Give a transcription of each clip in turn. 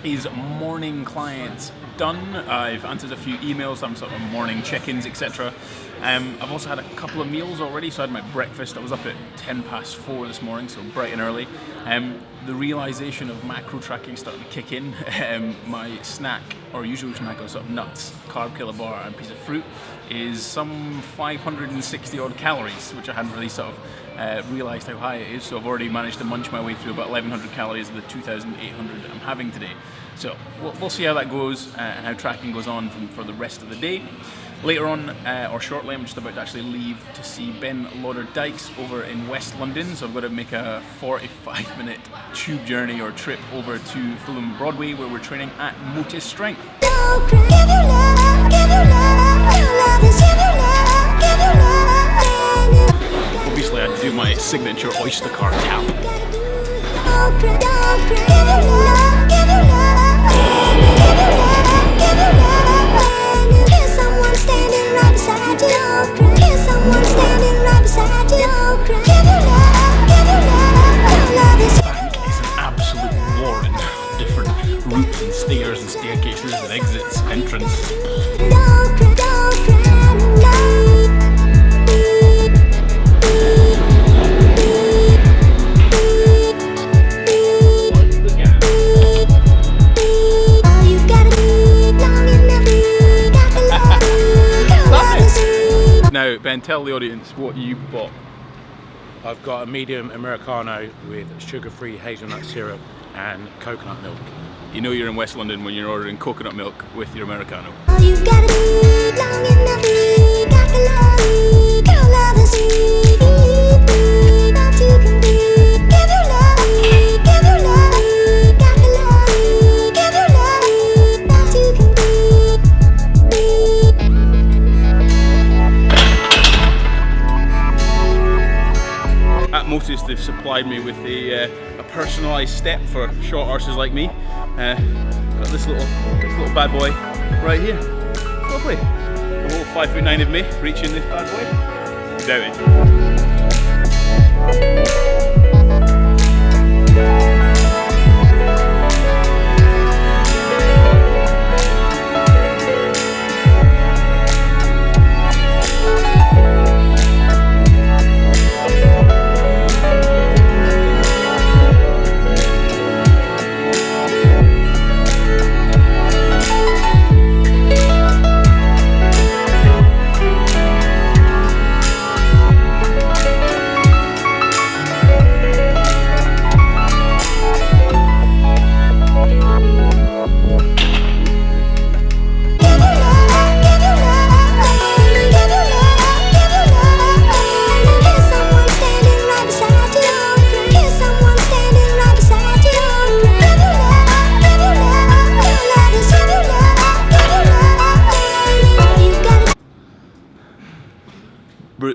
is morning clients done. I've answered a few emails, some sort of morning check-ins, etc. I've also had a couple of meals already, so I had my breakfast. I was up at 4:10 this morning, so bright and early. The realization of macro tracking starting to kick in. My snack, or usual snack, of sort of nuts, carb killer bar and piece of fruit, is some 560 odd calories, which I hadn't really sort of realized how high it is. So I've already managed to munch my way through about 1100 calories of the 2800 I'm having today. So we'll see how that goes and how tracking goes on for the rest of the day. Later on, or shortly, I'm just about to actually leave to see Ben Lauder-Dykes over in West London. So I've got to make a 45-minute tube journey or trip over to Fulham Broadway, where we're training at POSH Strength. Obviously, I had to do my signature Oyster card tap. Routes and stairs and staircases and exits, entrance. Now, Ben, tell the audience what you bought. I've got a medium Americano with sugar-free hazelnut syrup and coconut milk. You know you're in West London when you're ordering coconut milk with your Americano. At POSH, they've supplied me with a personalised step for short arses like me. Got this little bad boy right here. Lovely. A little 5'9" of me reaching this bad boy. Doubt it.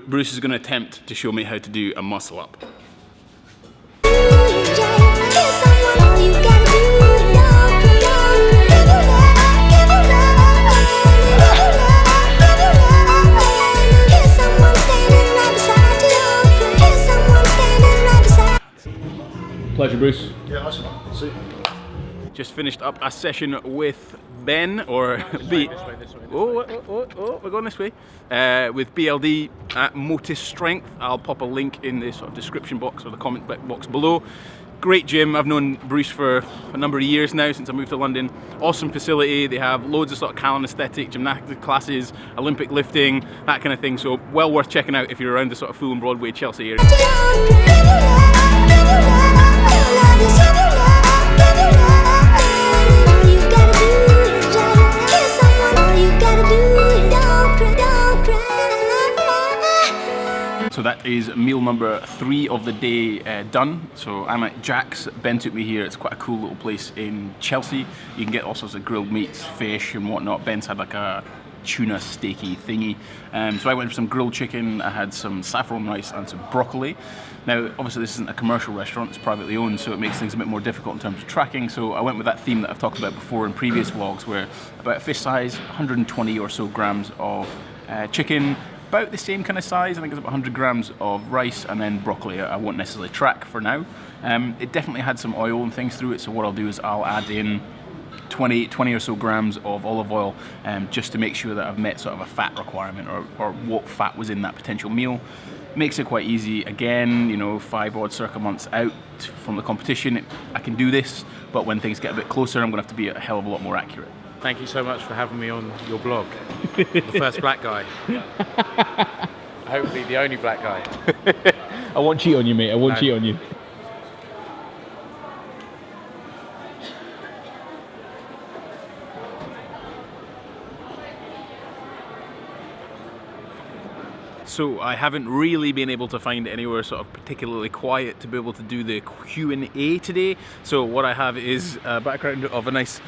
Bruce is going to attempt to show me how to do a muscle up. Pleasure, Bruce. Yeah, nice one. See you. Just finished up a session with Ben, or B. Oh, we're going this way. With BLD at POSH Strength. I'll pop a link in the sort of description box or the comment box below. Great gym. I've known Bruce for a number of years now, since I moved to London. Awesome facility. They have loads of sort of calisthenic gymnastics classes, Olympic lifting, that kind of thing. So well worth checking out if you're around the sort of Fulham Broadway, Chelsea area. So that is meal number 3 of the day done. So I'm at Jack's. Ben took me here. It's quite a cool little place in Chelsea. You can get all sorts of grilled meats, fish and whatnot. Ben's had like a tuna steaky thingy. So I went for some grilled chicken. I had some saffron rice and some broccoli. Now, obviously this isn't a commercial restaurant, it's privately owned, so it makes things a bit more difficult in terms of tracking. So I went with that theme that I've talked about before in previous vlogs, where about fish size, 120 or so grams of chicken, about the same kind of size. I think it's about 100 grams of rice, and then broccoli I won't necessarily track for now. It definitely had some oil and things through it, so what I'll do is I'll add in 20 or so grams of olive oil, just to make sure that I've met sort of a fat requirement or what fat was in that potential meal. Makes it quite easy. Again, you know, 5 odd circa months out from the competition, I can do this, but when things get a bit closer, I'm going to have to be a hell of a lot more accurate. Thank you so much for having me on your blog. The first black guy. Hopefully the only black guy. I won't cheat on you, mate. I won't cheat on you. So I haven't really been able to find anywhere sort of particularly quiet to be able to do the Q&A today. So what I have is a background of a nice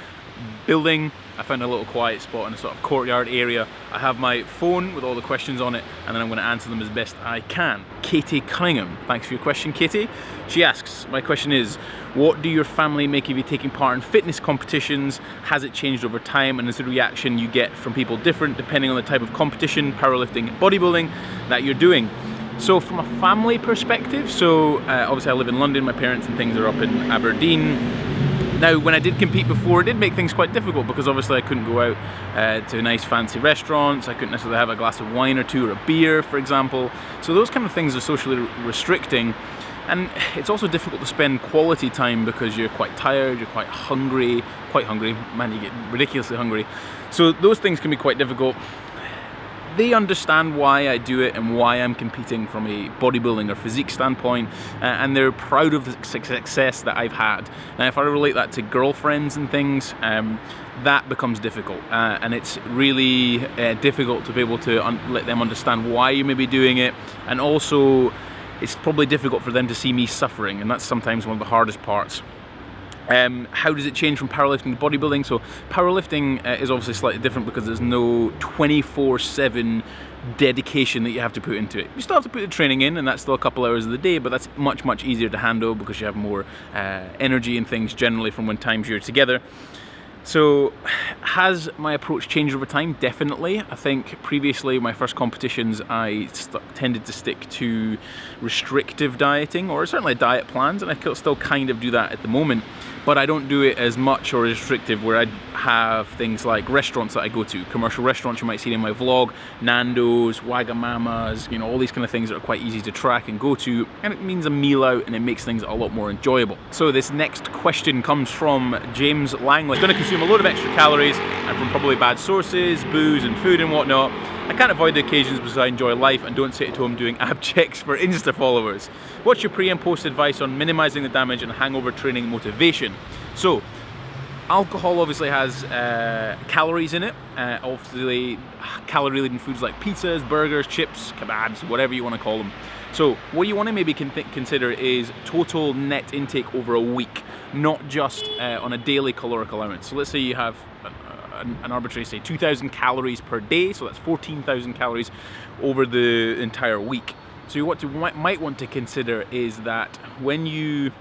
building. I found a little quiet spot in a sort of courtyard area. I have my phone with all the questions on it, and then I'm going to answer them as best I can. Katie Cunningham, thanks for your question, Katie. She asks, my question is, what do your family make of you taking part in fitness competitions? Has it changed over time, and is the reaction you get from people different depending on the type of competition, powerlifting, bodybuilding that you're doing? So from a family perspective, obviously I live in London, my parents and things are up in Aberdeen. Now, when I did compete before, it did make things quite difficult because obviously I couldn't go out to nice fancy restaurants, I couldn't necessarily have a glass of wine or two or a beer, for example. So those kind of things are socially restricting. And it's also difficult to spend quality time because you're quite tired, you're quite hungry, man, you get ridiculously hungry. So those things can be quite difficult. They understand why I do it and why I'm competing from a bodybuilding or physique standpoint, and they're proud of the success that I've had. Now, if I relate that to girlfriends and things, that becomes difficult, and it's really difficult to be able to let them understand why you may be doing it, and also it's probably difficult for them to see me suffering, and that's sometimes one of the hardest parts. How does it change from powerlifting to bodybuilding? So powerlifting is obviously slightly different because there's no 24/7 dedication that you have to put into it. You still have to put the training in, and that's still a couple hours of the day, but that's much easier to handle because you have more energy and things generally from when times you're together. So has my approach changed over time? Definitely. I think previously, my first competitions, I tended to stick to restrictive dieting, or certainly diet plans, and I still kind of do that at the moment, but I don't do it as much or restrictive where I have things like restaurants that I go to, commercial restaurants you might see in my vlog, Nando's, Wagamamas, you know, all these kind of things that are quite easy to track and go to, and it means a meal out and it makes things a lot more enjoyable. So this next question comes from James Langley. Going to consume a load of extra calories and from probably bad sources, booze and food and whatnot. I can't avoid the occasions because I enjoy life and don't sit at home doing ab checks for Insta followers. What's your pre and post advice on minimizing the damage and hangover training motivation? So, alcohol obviously has calories in it. Obviously, calorie-laden foods like pizzas, burgers, chips, kebabs, whatever you want to call them. So what you want to maybe consider is total net intake over a week, not just on a daily caloric allowance. So let's say you have an arbitrary, say 2,000 calories per day, so that's 14,000 calories over the entire week. So what you might want to consider is that when you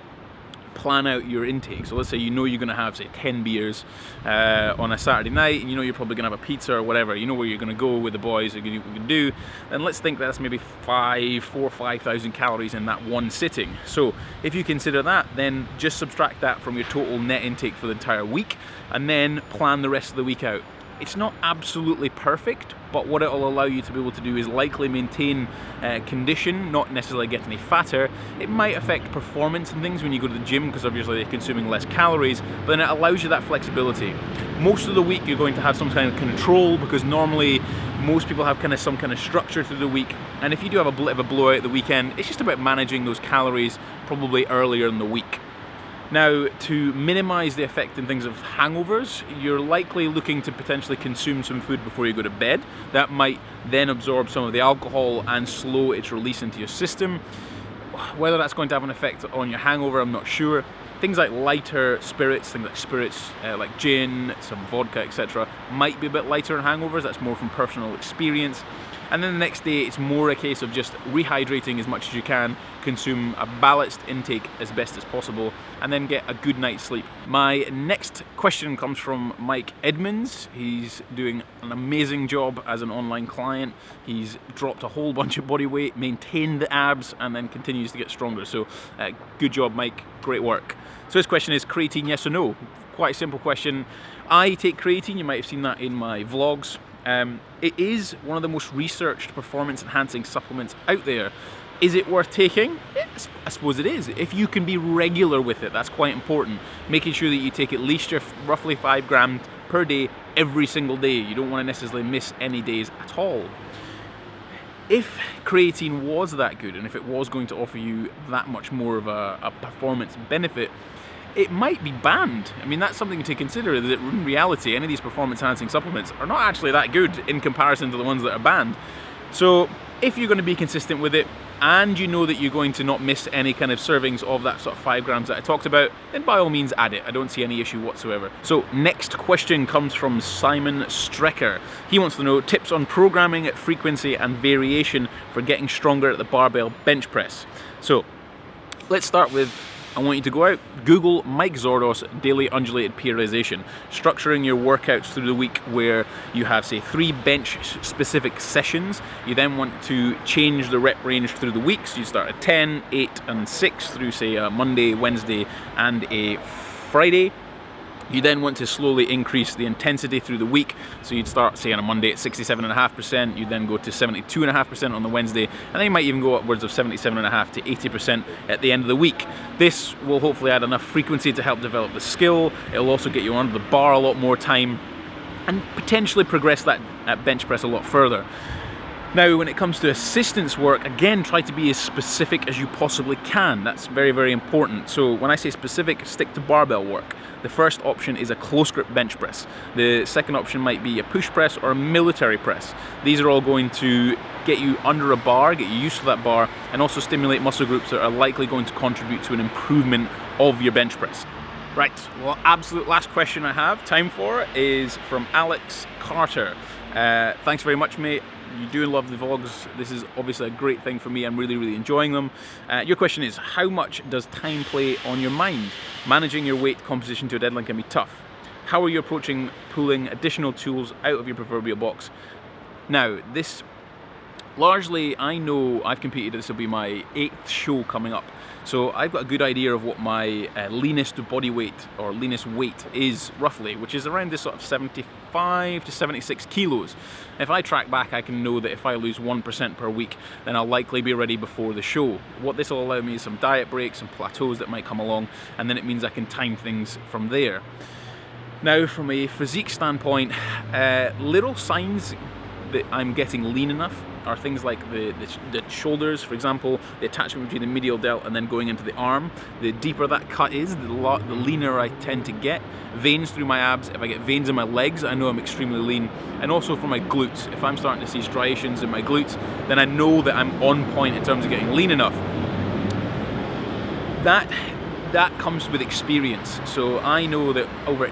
plan out your intake, so let's say you know you're going to have, say, 10 beers on a Saturday night, and you know you're probably going to have a pizza or whatever, you know where you're going to go with the boys, what you can do, then let's think that's maybe 4,000 or 5,000 calories in that one sitting. So if you consider that, then just subtract that from your total net intake for the entire week, and then plan the rest of the week out. It's not absolutely perfect, but what it will allow you to be able to do is likely maintain condition, not necessarily get any fatter. It might affect performance and things when you go to the gym because obviously you're consuming less calories, but then it allows you that flexibility. Most of the week you're going to have some kind of control because normally most people have some kind of structure through the week, and if you do have a bit of a blowout at the weekend, it's just about managing those calories probably earlier in the week. Now, to minimize the effect in things of hangovers, you're likely looking to potentially consume some food before you go to bed. That might then absorb some of the alcohol and slow its release into your system. Whether that's going to have an effect on your hangover, I'm not sure. Things like lighter spirits, like gin, some vodka, etc., might be a bit lighter in hangovers. That's more from personal experience. And then the next day, it's more a case of just rehydrating as much as you can, consume a balanced intake as best as possible, and then get a good night's sleep. My next question comes from Mike Edmonds. He's doing an amazing job as an online client. He's dropped a whole bunch of body weight, maintained the abs, and then continues to get stronger. So good job, Mike. Great work. So his question is, creatine, yes or no? quite a simple question. I take creatine, you might have seen that in my vlogs. It is one of the most researched performance enhancing supplements out there. Is it worth taking? Yes, I suppose it is. If you can be regular with it, that's quite important. Making sure that you take at least your roughly 5 grams per day every single day. You don't want to necessarily miss any days at all. If creatine was that good, and if it was going to offer you that much more of a performance benefit, it might be banned. I mean, that's something to consider, that in reality, any of these performance enhancing supplements are not actually that good in comparison to the ones that are banned. So if you're going to be consistent with it, and you know that you're going to not miss any kind of servings of that sort of 5 grams that I talked about, then by all means add it. I don't see any issue whatsoever. So next question comes from Simon Strecker. He wants to know tips on programming, frequency and variation for getting stronger at the barbell bench press. So let's start with, I want you to go out, Google Mike Zordos daily undulated periodization, structuring your workouts through the week where you have, say, 3 bench specific sessions. You then want to change the rep range through the week, so you start at 10, 8 and 6 through, say, a Monday, Wednesday and a Friday. You then want to slowly increase the intensity through the week. So you'd start, say, on a Monday at 67.5%, you'd then go to 72.5% on the Wednesday, and then you might even go upwards of 77.5% to 80% at the end of the week. This will hopefully add enough frequency to help develop the skill. It'll also get you under the bar a lot more time and potentially progress that bench press a lot further. Now, when it comes to assistance work, again, try to be as specific as you possibly can. That's very, very important. So when I say specific, stick to barbell work. The first option is a close grip bench press. The second option might be a push press or a military press. These are all going to get you under a bar, get you used to that bar, and also stimulate muscle groups that are likely going to contribute to an improvement of your bench press. Right, well, absolute last question I have time for is from Alex Carter. Thanks very much, mate. You do love the vlogs. This is obviously a great thing for me. I'm really, really enjoying them. Your question is, how much does time play on your mind? Managing your weight composition to a deadline can be tough. How are you approaching pulling additional tools out of your proverbial box? Now, this largely, I know I've competed, this will be my 8th show coming up. So I've got a good idea of what my leanest body weight or leanest weight is roughly, which is around this sort of 75 to 76 kilos. If I track back, I can know that if I lose 1% per week, then I'll likely be ready before the show. What this will allow me is some diet breaks, some plateaus that might come along, and then it means I can time things from there. Now, from a physique standpoint, little signs that I'm getting lean enough are things like the shoulders, for example, the attachment between the medial delt and then going into the arm. The deeper that cut is, the leaner I tend to get. Veins through my abs. If I get veins in my legs, I know I'm extremely lean. And also for my glutes. If I'm starting to see striations in my glutes, then I know that I'm on point in terms of getting lean enough. That comes with experience. So I know that over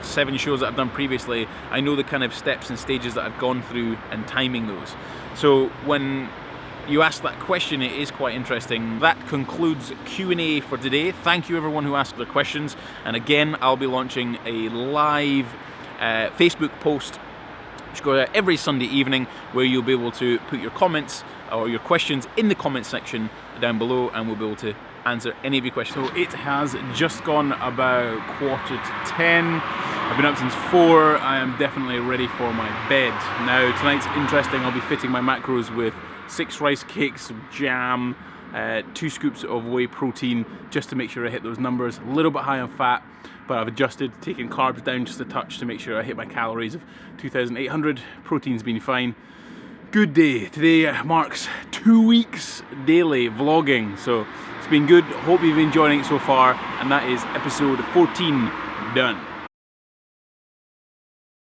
7 shows that I've done previously, I know the kind of steps and stages that I've gone through and timing those. So when you ask that question, it is quite interesting. That concludes Q&A for today. Thank you everyone who asked their questions. And again, I'll be launching a live Facebook post which goes out every Sunday evening, where you'll be able to put your comments or your questions in the comment section down below, and we'll be able to answer any of your questions. So it has just gone about 9:45. I've been up since 4. I am definitely ready for my bed. Now tonight's interesting. I'll be fitting my macros with 6 rice cakes, jam, 2 scoops of whey protein, just to make sure I hit those numbers. A little bit high on fat, but I've adjusted, taking carbs down just a touch to make sure I hit my calories of 2,800. Protein's been fine. Good day. Today marks 2 weeks daily vlogging, so it's been good. Hope you've been enjoying it so far, and that is episode 14 done.